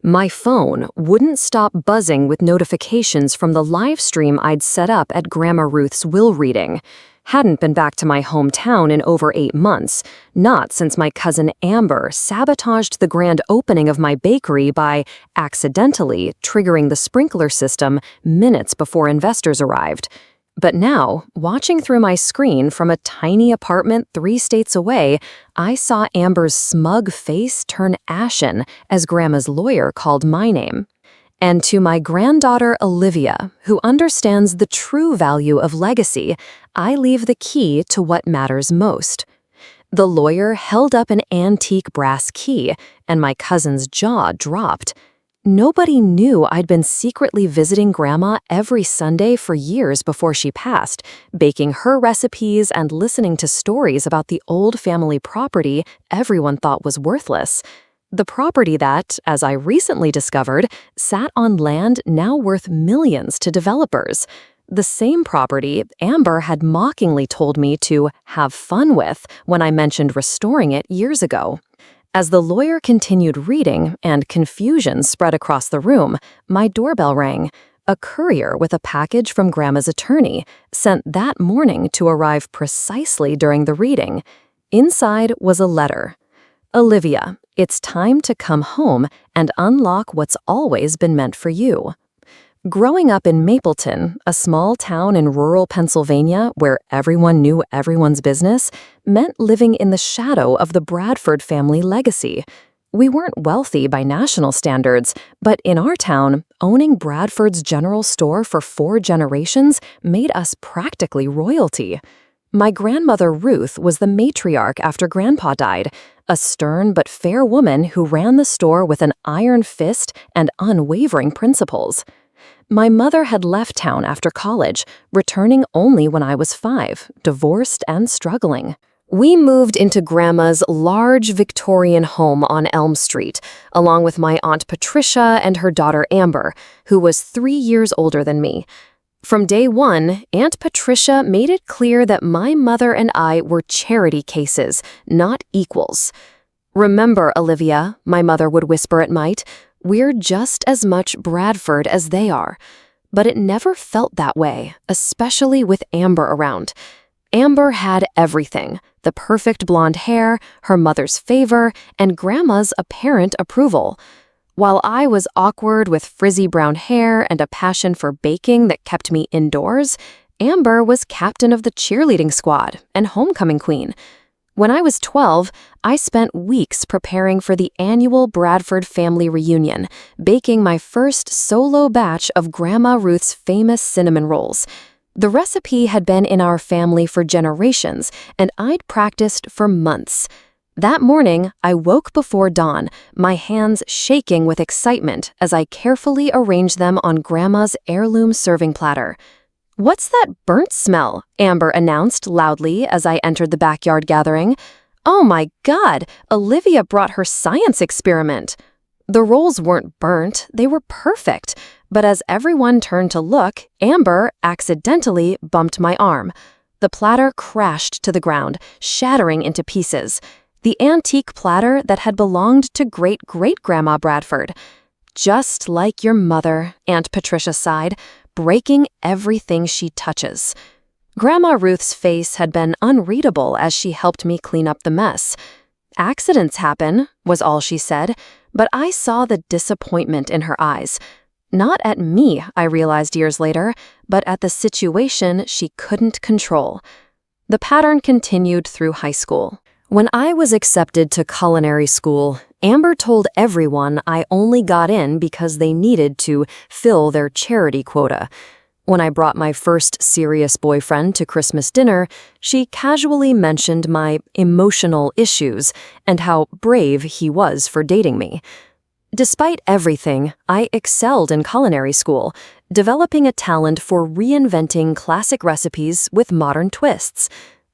My phone wouldn't stop buzzing with notifications from the live stream I'd set up at Grandma Ruth's will reading. Hadn't been back to my hometown in over 8 months, not since my cousin Amber sabotaged the grand opening of my bakery by accidentally triggering the sprinkler system minutes before investors arrived. But now, watching through my screen from a tiny apartment 3 states away, I saw Amber's smug face turn ashen as Grandma's lawyer called my name. And to my granddaughter Olivia, who understands the true value of legacy, I leave the key to what matters most. The lawyer held up an antique brass key, and my cousin's jaw dropped. Nobody knew I'd been secretly visiting Grandma every Sunday for years before she passed, baking her recipes and listening to stories about the old family property everyone thought was worthless. The property that, as I recently discovered, sat on land now worth millions to developers. The same property Amber had mockingly told me to have fun with when I mentioned restoring it years ago. As the lawyer continued reading and confusion spread across the room, my doorbell rang. A courier with a package from Grandma's attorney, sent that morning to arrive precisely during the reading. Inside was a letter. Olivia, it's time to come home and unlock what's always been meant for you. Growing up in Mapleton, a small town in rural Pennsylvania where everyone knew everyone's business, meant living in the shadow of the Bradford family legacy. We weren't wealthy by national standards, but in our town, owning Bradford's general store for 4 generations made us practically royalty. My grandmother Ruth was the matriarch after Grandpa died, a stern but fair woman who ran the store with an iron fist and unwavering principles. My mother had left town after college, returning only when I was 5, divorced and struggling. We moved into Grandma's large Victorian home on Elm Street, along with my Aunt Patricia and her daughter Amber, who was 3 years older than me. From day one, Aunt Patricia made it clear that my mother and I were charity cases, not equals. "Remember, Olivia," my mother would whisper at night, "we're just as much Bradford as they are." But it never felt that way, especially with Amber around. Amber had everything: the perfect blonde hair, her mother's favor, and Grandma's apparent approval. While I was awkward with frizzy brown hair and a passion for baking that kept me indoors, Amber was captain of the cheerleading squad and homecoming queen. When I was 12, I spent weeks preparing for the annual Bradford family reunion, baking my first solo batch of Grandma Ruth's famous cinnamon rolls. The recipe had been in our family for generations, and I'd practiced for months. That morning, I woke before dawn, my hands shaking with excitement as I carefully arranged them on Grandma's heirloom serving platter. "What's that burnt smell?" Amber announced loudly as I entered the backyard gathering. "Oh my God, Olivia brought her science experiment." The rolls weren't burnt, they were perfect. But as everyone turned to look, Amber accidentally bumped my arm. The platter crashed to the ground, shattering into pieces. The antique platter that had belonged to great-great-grandma Bradford. "Just like your mother," Aunt Patricia sighed, "breaking everything she touches." Grandma Ruth's face had been unreadable as she helped me clean up the mess. "Accidents happen," was all she said, but I saw the disappointment in her eyes. Not at me, I realized years later, but at the situation she couldn't control. The pattern continued through high school. When I was accepted to culinary school, Amber told everyone I only got in because they needed to fill their charity quota. When I brought my first serious boyfriend to Christmas dinner, she casually mentioned my emotional issues and how brave he was for dating me. Despite everything, I excelled in culinary school, developing a talent for reinventing classic recipes with modern twists.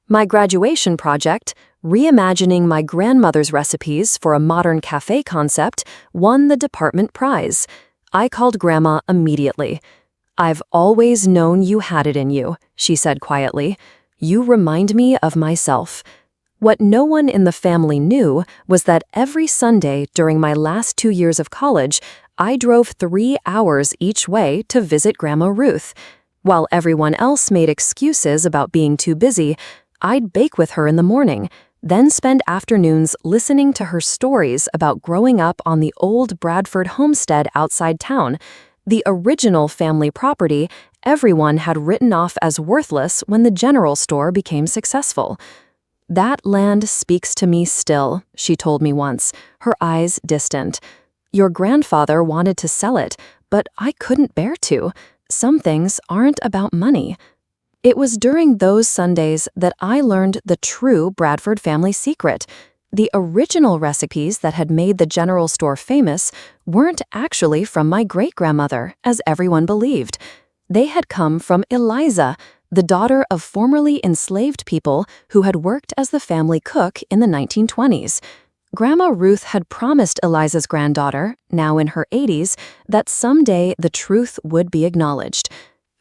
My graduation project, reimagining my grandmother's recipes for a modern cafe concept, won the department prize. I called Grandma immediately. "I've always known you had it in you," she said quietly. "You remind me of myself." What no one in the family knew was that every Sunday during my last 2 years of college, I drove 3 hours each way to visit Grandma Ruth. While everyone else made excuses about being too busy, I'd bake with her in the morning, then spend afternoons listening to her stories about growing up on the old Bradford homestead outside town, the original family property everyone had written off as worthless when the general store became successful. "That land speaks to me still," she told me once, her eyes distant. "Your grandfather wanted to sell it, but I couldn't bear to. Some things aren't about money." It was during those Sundays that I learned the true Bradford family secret. The original recipes that had made the general store famous weren't actually from my great-grandmother, as everyone believed. They had come from Eliza, the daughter of formerly enslaved people who had worked as the family cook in the 1920s. Grandma Ruth had promised Eliza's granddaughter, now in her 80s, that someday the truth would be acknowledged.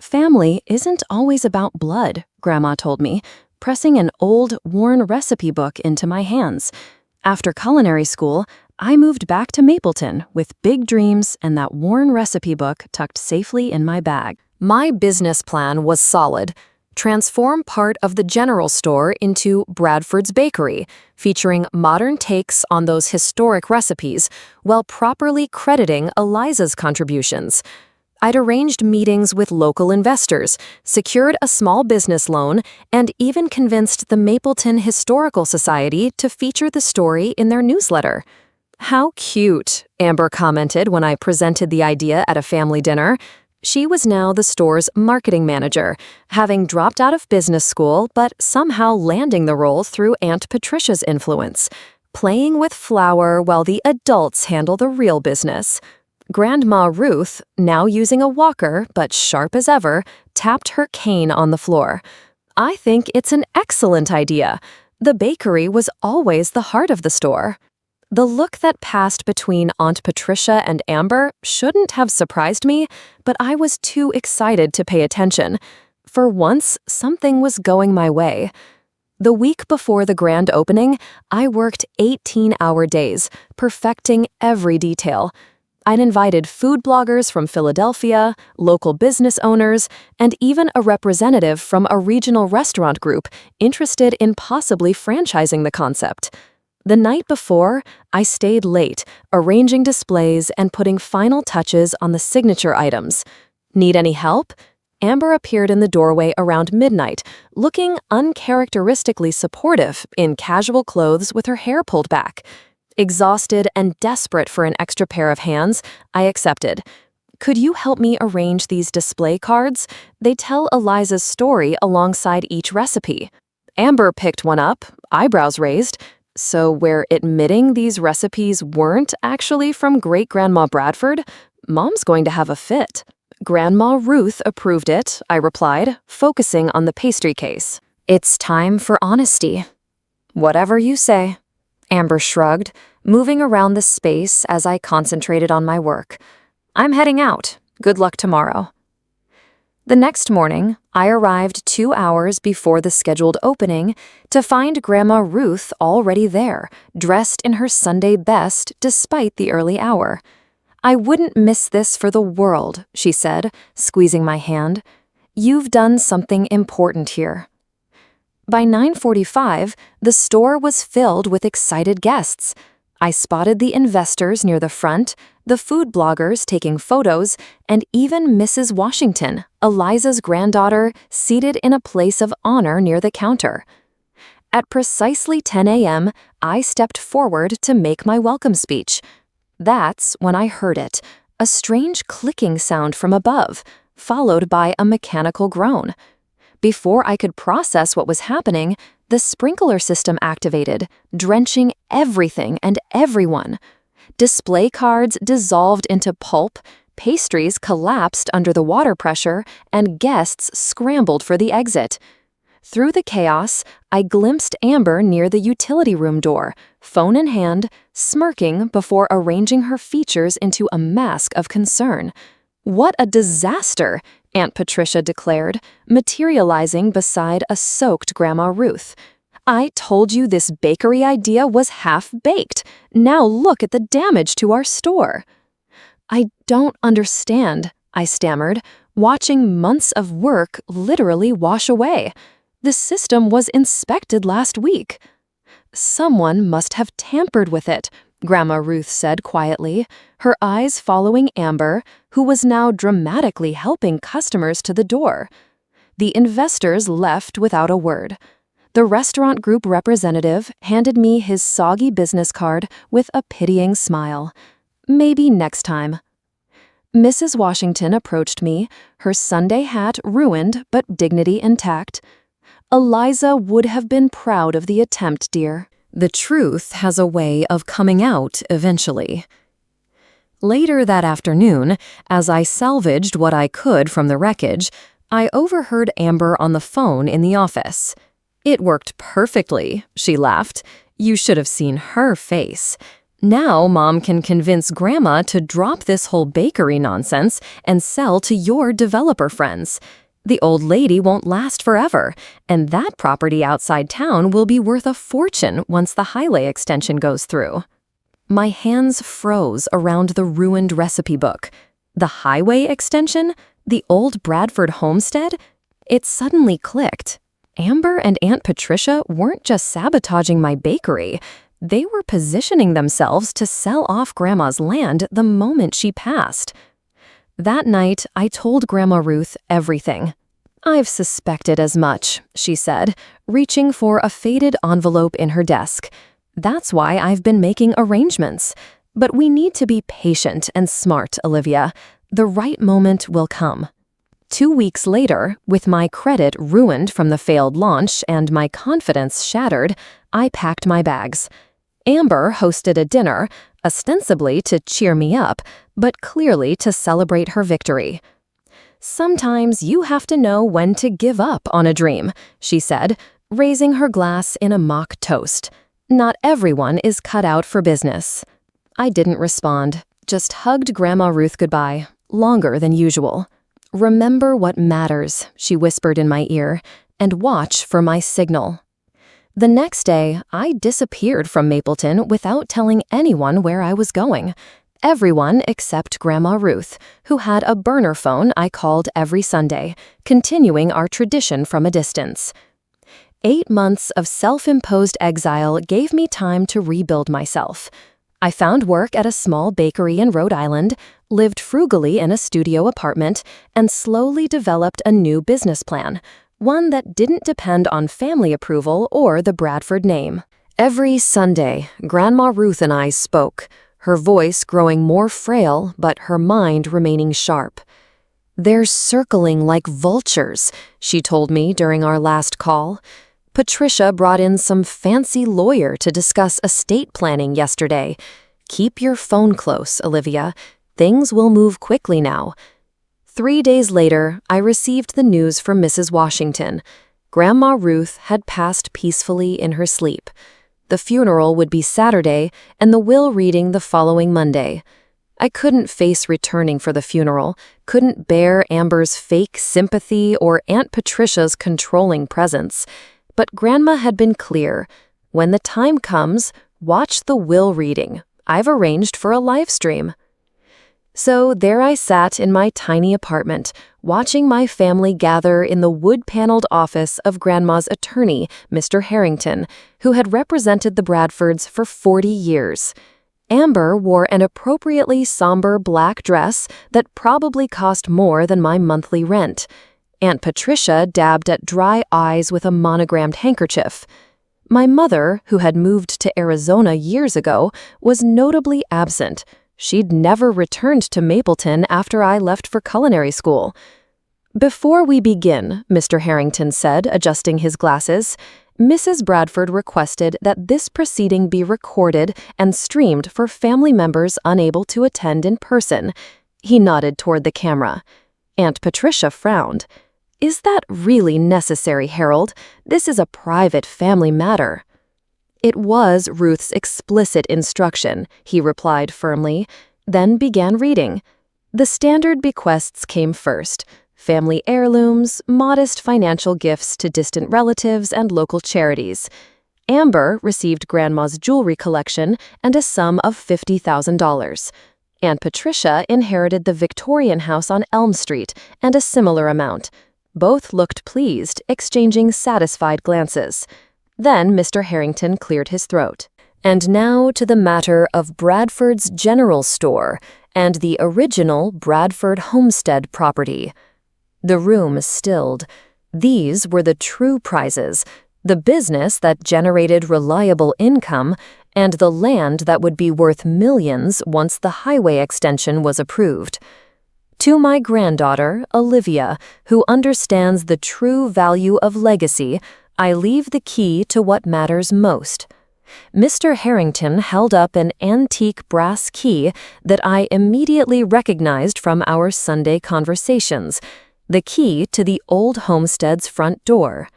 "Family isn't always about blood," Grandma told me, pressing an old, worn recipe book into my hands. After culinary school, I moved back to Mapleton with big dreams and that worn recipe book tucked safely in my bag. My business plan was solid. Transform part of the general store into Bradford's Bakery, featuring modern takes on those historic recipes, while properly crediting Eliza's contributions. I'd arranged meetings with local investors, secured a small business loan, and even convinced the Mapleton Historical Society to feature the story in their newsletter. "How cute," Amber commented when I presented the idea at a family dinner. She was now the store's marketing manager, having dropped out of business school but somehow landing the role through Aunt Patricia's influence, playing with flour while the adults handle the real business. Grandma Ruth, now using a walker but sharp as ever, tapped her cane on the floor. "I think it's an excellent idea. The bakery was always the heart of the store." The look that passed between Aunt Patricia and Amber shouldn't have surprised me, but I was too excited to pay attention. For once, something was going my way. The week before the grand opening, I worked 18-hour days, perfecting every detail. I'd invited food bloggers from Philadelphia, local business owners, and even a representative from a regional restaurant group interested in possibly franchising the concept. The night before, I stayed late, arranging displays and putting final touches on the signature items. "Need any help?" Amber appeared in the doorway around midnight, looking uncharacteristically supportive in casual clothes with her hair pulled back. Exhausted and desperate for an extra pair of hands, I accepted. "Could you help me arrange these display cards? They tell Eliza's story alongside each recipe." Amber picked one up, eyebrows raised. "So we're admitting these recipes weren't actually from great-grandma Bradford? Mom's going to have a fit." "Grandma Ruth approved it," I replied, focusing on the pastry case. "It's time for honesty." "Whatever you say." Amber shrugged, moving around the space as I concentrated on my work. "I'm heading out. Good luck tomorrow." The next morning, I arrived 2 hours before the scheduled opening to find Grandma Ruth already there, dressed in her Sunday best despite the early hour. "I wouldn't miss this for the world," she said, squeezing my hand. "You've done something important here." By 9:45, the store was filled with excited guests. I spotted the investors near the front, the food bloggers taking photos, and even Mrs. Washington, Eliza's granddaughter, seated in a place of honor near the counter. At precisely 10 a.m., I stepped forward to make my welcome speech. That's when I heard it, a strange clicking sound from above, followed by a mechanical groan. Before I could process what was happening, the sprinkler system activated, drenching everything and everyone. Display cards dissolved into pulp, pastries collapsed under the water pressure, and guests scrambled for the exit. Through the chaos, I glimpsed Amber near the utility room door, phone in hand, smirking before arranging her features into a mask of concern. "What a disaster!" Aunt Patricia declared, materializing beside a soaked Grandma Ruth. I told you this bakery idea was half-baked. Now look at the damage to our store." "I don't understand," I stammered, watching months of work literally wash away. The system was inspected last week. "Someone must have tampered with it," Grandma Ruth said quietly, her eyes following Amber, who was now dramatically helping customers to the door. The investors left without a word. The restaurant group representative handed me his soggy business card with a pitying smile. "Maybe next time." Mrs. Washington approached me, her Sunday hat ruined but dignity intact. "Eliza would have been proud of the attempt, dear. The truth has a way of coming out eventually." Later that afternoon, as I salvaged what I could from the wreckage, I overheard Amber on the phone in the office. "It worked perfectly," she laughed. "You should have seen her face. Now Mom can convince Grandma to drop this whole bakery nonsense and sell to your developer friends. The old lady won't last forever, and that property outside town will be worth a fortune once the highway extension goes through." My hands froze around the ruined recipe book. The highway extension? The old Bradford homestead? It suddenly clicked. Amber and Aunt Patricia weren't just sabotaging my bakery. They were positioning themselves to sell off Grandma's land the moment she passed. That night, I told Grandma Ruth everything. "I've suspected as much," she said, reaching for a faded envelope in her desk. "That's why I've been making arrangements. But we need to be patient and smart, Olivia. The right moment will come." 2 weeks later, with my credit ruined from the failed launch and my confidence shattered, I packed my bags. Amber hosted a dinner, ostensibly to cheer me up, but clearly to celebrate her victory. "Sometimes you have to know when to give up on a dream," she said, raising her glass in a mock toast. "Not everyone is cut out for business." I didn't respond, just hugged Grandma Ruth goodbye, longer than usual. "Remember what matters," she whispered in my ear, "and watch for my signal." The next day, I disappeared from Mapleton without telling anyone where I was going. Everyone except Grandma Ruth, who had a burner phone I called every Sunday, continuing our tradition from a distance. 8 months of self-imposed exile gave me time to rebuild myself. I found work at a small bakery in Rhode Island, lived frugally in a studio apartment, and slowly developed a new business plan, one that didn't depend on family approval or the Bradford name. Every Sunday, Grandma Ruth and I spoke, her voice growing more frail but her mind remaining sharp. "They're circling like vultures," she told me during our last call. "Patricia brought in some fancy lawyer to discuss estate planning yesterday. Keep your phone close, Olivia. Things will move quickly now." 3 days later, I received the news from Mrs. Washington. Grandma Ruth had passed peacefully in her sleep. The funeral would be Saturday, and the will reading the following Monday. I couldn't face returning for the funeral, couldn't bear Amber's fake sympathy or Aunt Patricia's controlling presence. But Grandma had been clear. "When the time comes, watch the will reading. I've arranged for a live stream." So there I sat in my tiny apartment, watching my family gather in the wood-paneled office of Grandma's attorney, Mr. Harrington, who had represented the Bradfords for 40 years. Amber wore an appropriately somber black dress that probably cost more than my monthly rent. Aunt Patricia dabbed at dry eyes with a monogrammed handkerchief. My mother, who had moved to Arizona years ago, was notably absent. She'd never returned to Mapleton after I left for culinary school. "Before we begin," Mr. Harrington said, adjusting his glasses, "Mrs. Bradford requested that this proceeding be recorded and streamed for family members unable to attend in person." He nodded toward the camera. Aunt Patricia frowned. "Is that really necessary, Harold? This is a private family matter." "It was Ruth's explicit instruction," he replied firmly, then began reading. The standard bequests came first: family heirlooms, modest financial gifts to distant relatives and local charities. Amber received Grandma's jewelry collection and a sum of $50,000. Aunt Patricia inherited the Victorian house on Elm Street and a similar amount. Both looked pleased, exchanging satisfied glances. Then Mr. Harrington cleared his throat. And now to the matter of Bradford's General Store and the original Bradford homestead property. The room stilled. These were the true prizes, the business that generated reliable income, and the land that would be worth millions once the highway extension was approved. To my granddaughter, Olivia, who understands the true value of legacy, I leave the key to what matters most. Mr. Harrington held up an antique brass key that I immediately recognized from our Sunday conversations, the key to the old homestead's front door.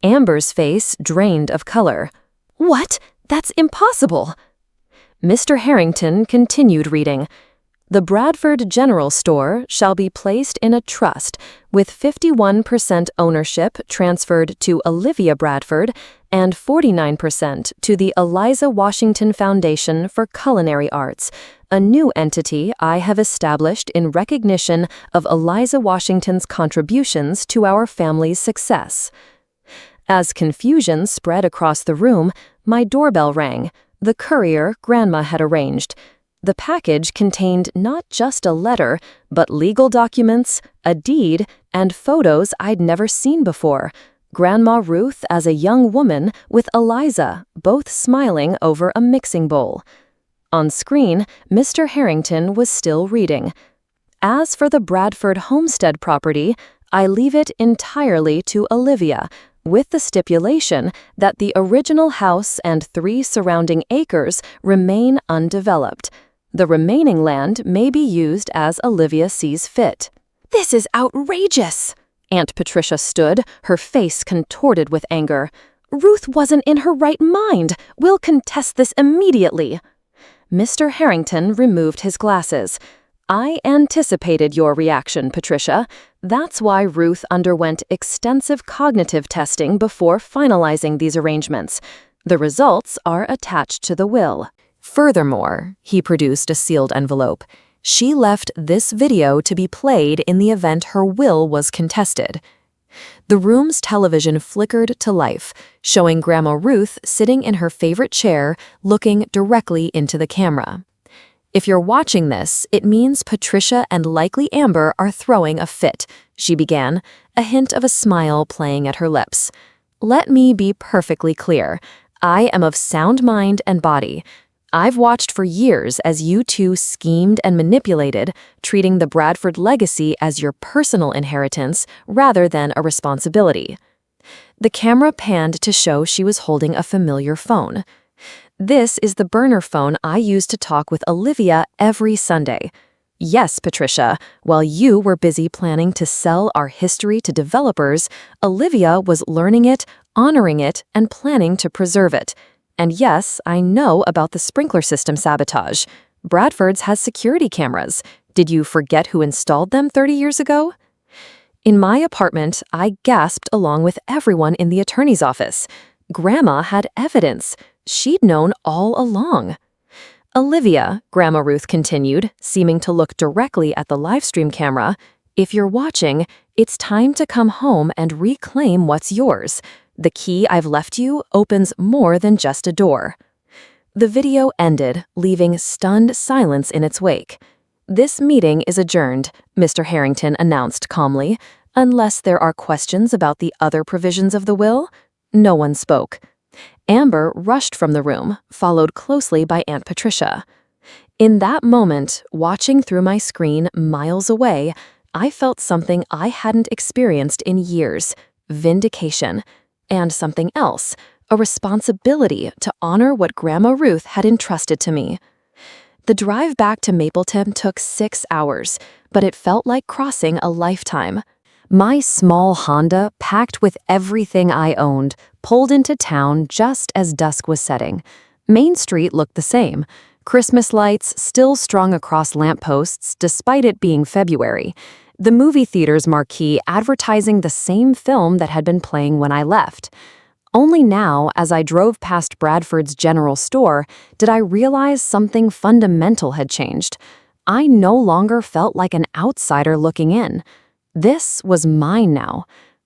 Amber's face drained of color. "What? That's impossible!" Mr. Harrington continued reading. "The Bradford General Store shall be placed in a trust, with 51% ownership transferred to Olivia Bradford and 49% to the Eliza Washington Foundation for Culinary Arts, a new entity I have established in recognition of Eliza Washington's contributions to our family's success." As confusion spread across the room, my doorbell rang, the courier Grandma had arranged. The package contained not just a letter, but legal documents, a deed, and photos I'd never seen before. Grandma Ruth as a young woman with Eliza, both smiling over a mixing bowl. On screen, Mr. Harrington was still reading. "As for the Bradford homestead property, I leave it entirely to Olivia, with the stipulation that the original house and 3 surrounding acres remain undeveloped. The remaining land may be used as Olivia sees fit." "This is outrageous!" Aunt Patricia stood, her face contorted with anger. "Ruth wasn't in her right mind. We'll contest this immediately." Mr. Harrington removed his glasses. "I anticipated your reaction, Patricia. That's why Ruth underwent extensive cognitive testing before finalizing these arrangements. The results are attached to the will. Furthermore," he produced a sealed envelope, "she left this video to be played in the event her will was contested." The room's television flickered to life, showing Grandma Ruth sitting in her favorite chair, looking directly into the camera. "If you're watching this, it means Patricia and likely Amber are throwing a fit," she began, a hint of a smile playing at her lips. "Let me be perfectly clear. I am of sound mind and body. I've watched for years as you two schemed and manipulated, treating the Bradford legacy as your personal inheritance rather than a responsibility." The camera panned to show she was holding a familiar phone. "This is the burner phone I use to talk with Olivia every Sunday. Yes, Patricia, while you were busy planning to sell our history to developers, Olivia was learning it, honoring it, and planning to preserve it. And yes, I know about the sprinkler system sabotage. Bradford's has security cameras. Did you forget who installed them 30 years ago?" In my apartment, I gasped along with everyone in the attorney's office. Grandma had evidence. She'd known all along. "Olivia," Grandma Ruth continued, seeming to look directly at the livestream camera, "if you're watching, it's time to come home and reclaim what's yours. The key I've left you opens more than just a door." The video ended, leaving stunned silence in its wake. "This meeting is adjourned," Mr. Harrington announced calmly, "unless there are questions about the other provisions of the will." No one spoke. Amber rushed from the room, followed closely by Aunt Patricia. In that moment, watching through my screen miles away, I felt something I hadn't experienced in years: vindication. And something else, a responsibility to honor what Grandma Ruth had entrusted to me. The drive back to Mapleton took 6 hours, but it felt like crossing a lifetime. My small Honda, packed with everything I owned, pulled into town just as dusk was setting. Main Street looked the same. Christmas lights still strung across lampposts despite it being February. The movie theater's marquee advertising the same film that had been playing when I left. Only now, as I drove past Bradford's general store, did I realize something fundamental had changed. I no longer felt like an outsider looking in. This was mine now.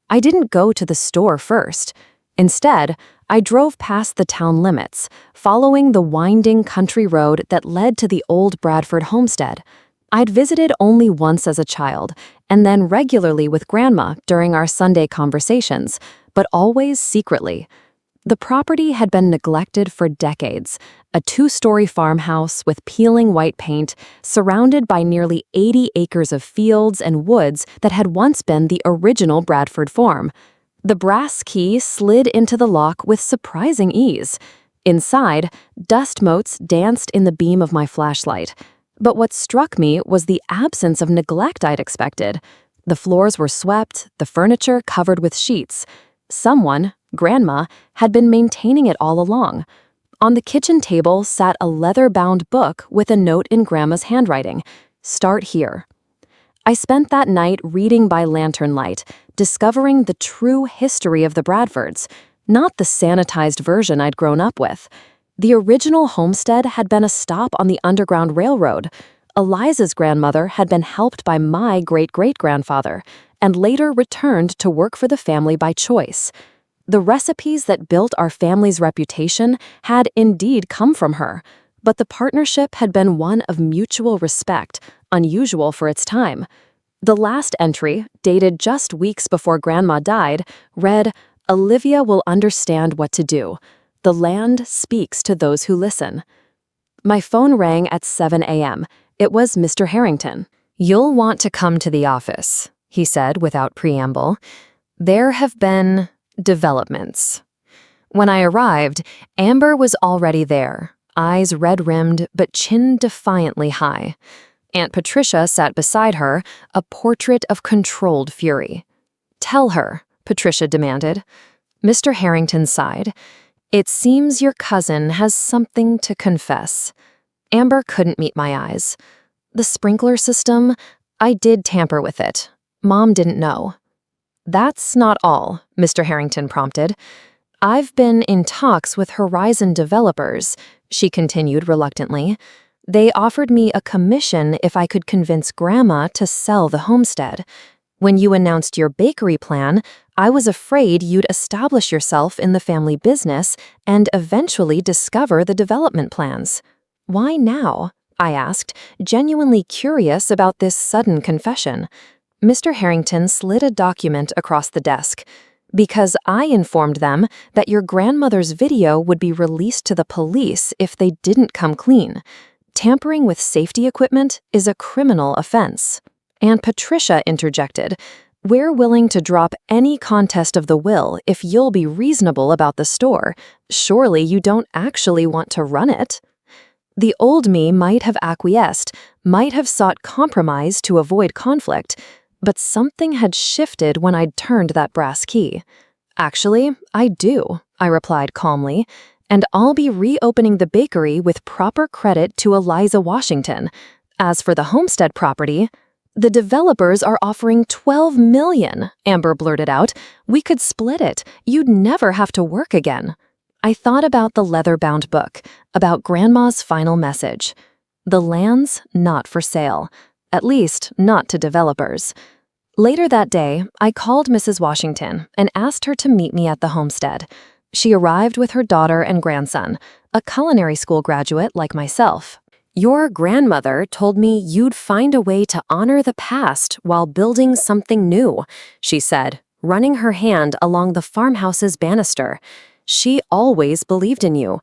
I didn't go to the store first. Instead, I drove past the town limits, following the winding country road that led to the old Bradford homestead. I'd visited only once as a child, and then regularly with Grandma during our Sunday conversations, but always secretly. The property had been neglected for decades, a two-story farmhouse with peeling white paint, surrounded by nearly 80 acres of fields and woods that had once been the original Bradford farm. The brass key slid into the lock with surprising ease. Inside, dust motes danced in the beam of my flashlight. But what struck me was the absence of neglect I'd expected. The floors were swept, the furniture covered with sheets. Someone, Grandma, had been maintaining it all along. On the kitchen table sat a leather-bound book with a note in Grandma's handwriting. "Start here." I spent that night reading by lantern light, discovering the true history of the Bradfords, not the sanitized version I'd grown up with. The original homestead had been a stop on the Underground Railroad. Eliza's grandmother had been helped by my great-great-grandfather, and later returned to work for the family by choice. The recipes that built our family's reputation had indeed come from her, but the partnership had been one of mutual respect, unusual for its time. The last entry, dated just weeks before Grandma died, read, "Olivia will understand what to do. The land speaks to those who listen." My phone rang at 7 a.m. It was Mr. Harrington. "You'll want to come to the office," he said without preamble. "There have been developments." When I arrived, Amber was already there, eyes red-rimmed but chin defiantly high. Aunt Patricia sat beside her, a portrait of controlled fury. "Tell her," Patricia demanded. Mr. Harrington sighed. "It seems your cousin has something to confess." Amber couldn't meet my eyes. "The sprinkler system, I did tamper with it. Mom didn't know." "That's not all," Mr. Harrington prompted. "I've been in talks with Horizon developers," she continued reluctantly. "They offered me a commission if I could convince Grandma to sell the homestead. When you announced your bakery plan, I was afraid you'd establish yourself in the family business and eventually discover the development plans." "Why now?" I asked, genuinely curious about this sudden confession. Mr. Harrington slid a document across the desk. "Because I informed them that your grandmother's video would be released to the police if they didn't come clean. Tampering with safety equipment is a criminal offense." Aunt Patricia interjected, "We're willing to drop any contest of the will if you'll be reasonable about the store. Surely you don't actually want to run it." The old me might have acquiesced, might have sought compromise to avoid conflict, but something had shifted when I'd turned that brass key. "Actually, I do," I replied calmly, "and I'll be reopening the bakery with proper credit to Eliza Washington. As for the homestead property—" "The developers are offering $12 million, Amber blurted out. "We could split it. You'd never have to work again." I thought about the leather-bound book, about Grandma's final message. The land's not for sale, at least not to developers. Later that day, I called Mrs. Washington and asked her to meet me at the homestead. She arrived with her daughter and grandson, a culinary school graduate like myself. "Your grandmother told me you'd find a way to honor the past while building something new," she said, running her hand along the farmhouse's banister. "She always believed in you."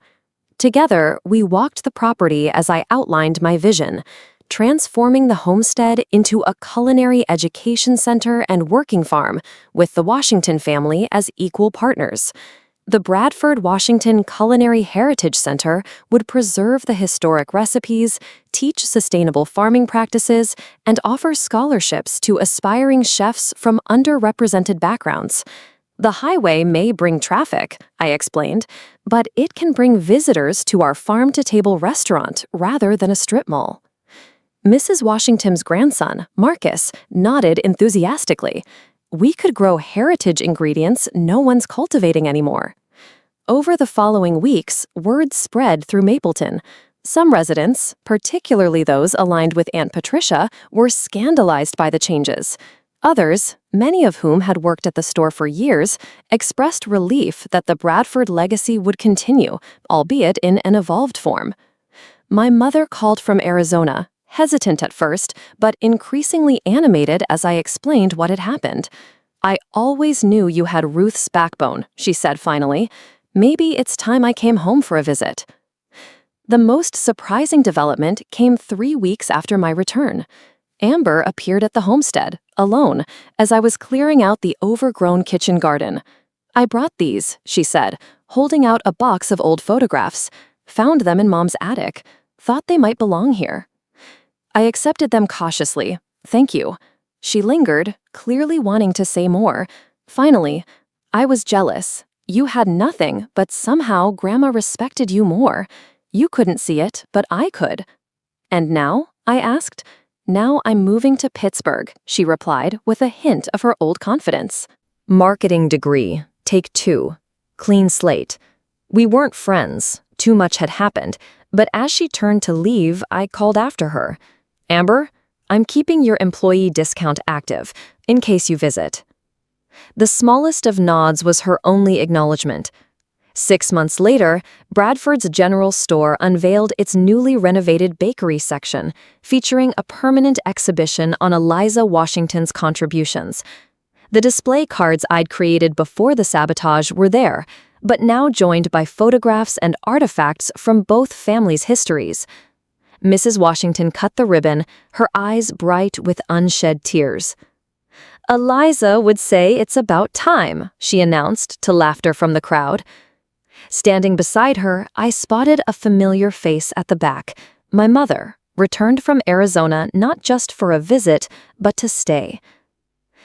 Together, we walked the property as I outlined my vision, transforming the homestead into a culinary education center and working farm, with the Washington family as equal partners. The Bradford Washington Culinary Heritage Center would preserve the historic recipes, teach sustainable farming practices, and offer scholarships to aspiring chefs from underrepresented backgrounds. "The highway may bring traffic," I explained, "but it can bring visitors to our farm-to-table restaurant rather than a strip mall." Mrs. Washington's grandson, Marcus, nodded enthusiastically. "We could grow heritage ingredients no one's cultivating anymore." Over the following weeks, word spread through Mapleton. Some residents, particularly those aligned with Aunt Patricia, were scandalized by the changes. Others, many of whom had worked at the store for years, expressed relief that the Bradford legacy would continue, albeit in an evolved form. My mother called from Arizona, hesitant at first, but increasingly animated as I explained what had happened. "I always knew you had Ruth's backbone," she said finally. "Maybe it's time I came home for a visit." The most surprising development came 3 weeks after my return. Amber appeared at the homestead, alone, as I was clearing out the overgrown kitchen garden. "I brought these," she said, holding out a box of old photographs. "Found them in Mom's attic. Thought they might belong here." I accepted them cautiously. "Thank you." She lingered, clearly wanting to say more. Finally, "I was jealous. You had nothing, but somehow Grandma respected you more. You couldn't see it, but I could." "And now?" I asked. "Now I'm moving to Pittsburgh," she replied with a hint of her old confidence. Marketing degree, take 2. Clean slate. We weren't friends. Too much had happened. But as she turned to leave, I called after her. "Amber, I'm keeping your employee discount active, in case you visit." The smallest of nods was her only acknowledgement. 6 months later, Bradford's General Store unveiled its newly renovated bakery section, featuring a permanent exhibition on Eliza Washington's contributions. The display cards I'd created before the sabotage were there, but now joined by photographs and artifacts from both families' histories. Mrs. Washington cut the ribbon, her eyes bright with unshed tears. "Eliza would say it's about time," she announced to laughter from the crowd. Standing beside her, I spotted a familiar face at the back. My mother, returned from Arizona not just for a visit, but to stay.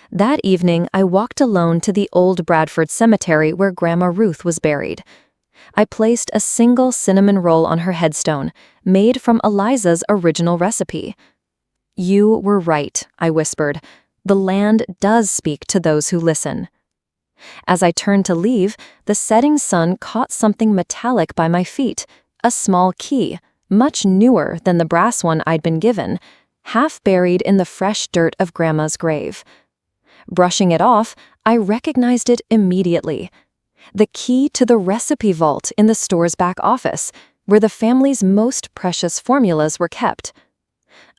That evening, I walked alone to the old Bradford cemetery where Grandma Ruth was buried. I placed a single cinnamon roll on her headstone, made from Eliza's original recipe. "You were right," I whispered. "The land does speak to those who listen." As I turned to leave, the setting sun caught something metallic by my feet, a small key, much newer than the brass one I'd been given, half buried in the fresh dirt of Grandma's grave. Brushing it off, I recognized it immediately. The key to the recipe vault in the store's back office, where the family's most precious formulas were kept.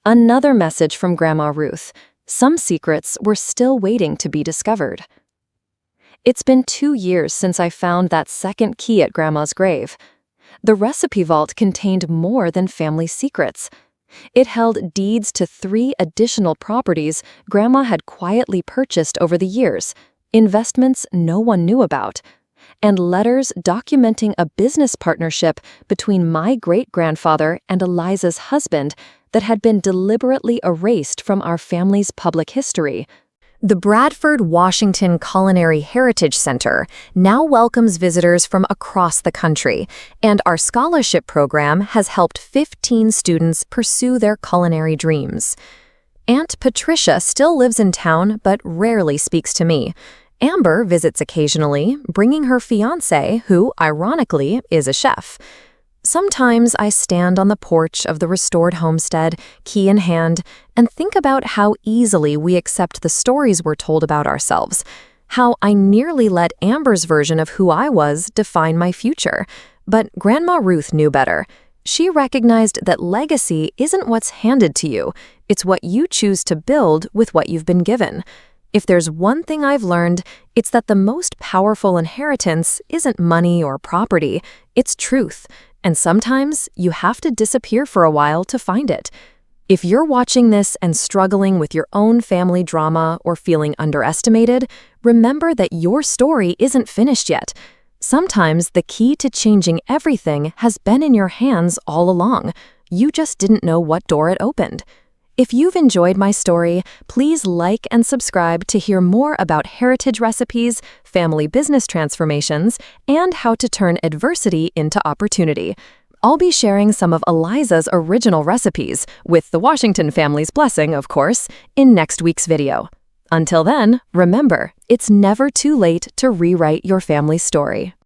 Another message from Grandma Ruth. Some secrets were still waiting to be discovered. It's been 2 years since I found that second key at Grandma's grave. The recipe vault contained more than family secrets. It held deeds to 3 additional properties Grandma had quietly purchased over the years, investments no one knew about, and letters documenting a business partnership between my great-grandfather and Eliza's husband that had been deliberately erased from our family's public history. The Bradford Washington Culinary Heritage Center now welcomes visitors from across the country, and our scholarship program has helped 15 students pursue their culinary dreams. Aunt Patricia still lives in town but rarely speaks to me. Amber visits occasionally, bringing her fiancé, who, ironically, is a chef. Sometimes I stand on the porch of the restored homestead, key in hand, and think about how easily we accept the stories we're told about ourselves, how I nearly let Amber's version of who I was define my future. But Grandma Ruth knew better. She recognized that legacy isn't what's handed to you, it's what you choose to build with what you've been given. If there's one thing I've learned, it's that the most powerful inheritance isn't money or property, it's truth. And sometimes you have to disappear for a while to find it. If you're watching this and struggling with your own family drama or feeling underestimated, remember that your story isn't finished yet. Sometimes the key to changing everything has been in your hands all along. You just didn't know what door it opened. If you've enjoyed my story, please like and subscribe to hear more about heritage recipes, family business transformations, and how to turn adversity into opportunity. I'll be sharing some of Eliza's original recipes, with the Washington family's blessing, of course, in next week's video. Until then, remember, it's never too late to rewrite your family's story.